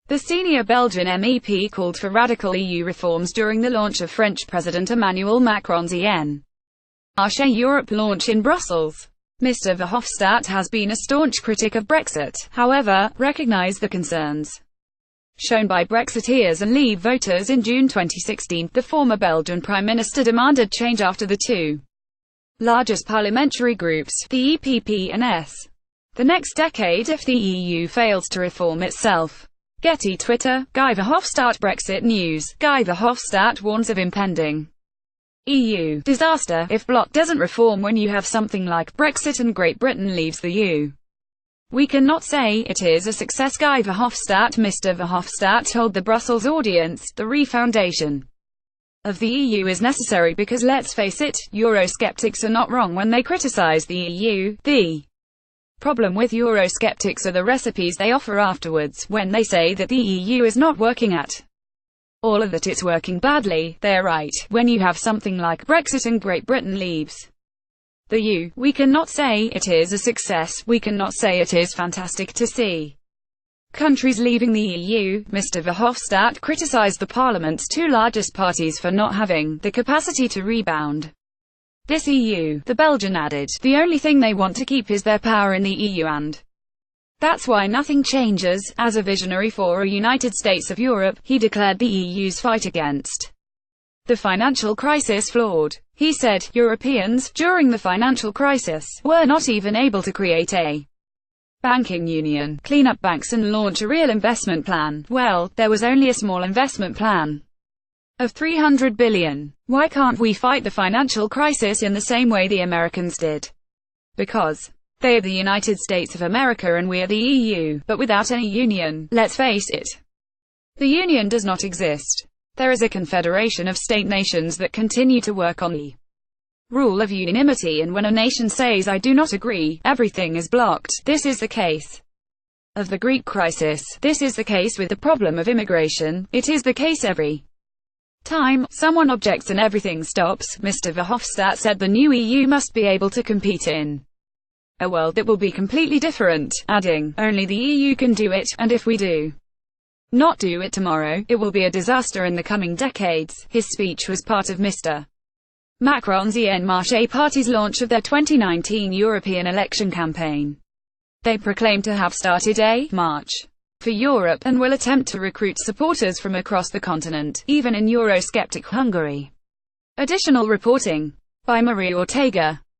The senior Belgian MEP called for radical EU reforms during the launch of French President Emmanuel Macron's En Marche Europe launch in Brussels. Mr. Verhofstadt has been a staunch critic of Brexit, however, recognized the concerns shown by Brexiteers and Leave voters. In June 2016, the former Belgian Prime Minister demanded change after the two largest parliamentary groups, the EPP and S. The next decade if the EU fails to reform itself. Getty Twitter, Guy Verhofstadt Brexit news. Guy Verhofstadt warns of impending EU disaster if bloc doesn't reform when you have something like Brexit and Great Britain leaves the EU. We cannot say it is a success. Guy Verhofstadt. Mr. Verhofstadt told the Brussels audience, the refoundation of the EU is necessary because, let's face it, Eurosceptics are not wrong when they criticize the EU. The problem with Eurosceptics are the recipes they offer afterwards, when they say that the EU is not working at all or that it's working badly. They're right. When you have something like Brexit and Great Britain leaves the EU, we cannot say it is a success, we cannot say it is fantastic to see countries leaving the EU. Mr. Verhofstadt criticized the Parliament's two largest parties for not having the capacity to rebound this EU. The Belgian added, the only thing they want to keep is their power in the EU, and that's why nothing changes. As a visionary for a United States of Europe, he declared the EU's fight against the financial crisis flawed. He said, Europeans, during the financial crisis, were not even able to create a banking union, clean up banks and launch a real investment plan. Well, there was only a small investment plan of $300 billion. Why can't we fight the financial crisis in the same way the Americans did? Because they are the United States of America and we are the EU, but without any union. Let's face it. The union does not exist. There is a confederation of state-nations that continue to work on the rule of unanimity, and when a nation says I do not agree, everything is blocked. This is the case of the Greek crisis. This is the case with the problem of immigration. It is the case every time someone objects and everything stops. Mr. Verhofstadt said the new EU must be able to compete in a world that will be completely different, adding, only the EU can do it, and if we do not do it tomorrow, it will be a disaster in the coming decades. His speech was part of Mr. Macron's En Marche party's launch of their 2019 European election campaign. They proclaim to have started a march for Europe, and will attempt to recruit supporters from across the continent, even in Eurosceptic Hungary. Additional reporting by Maria Ortega.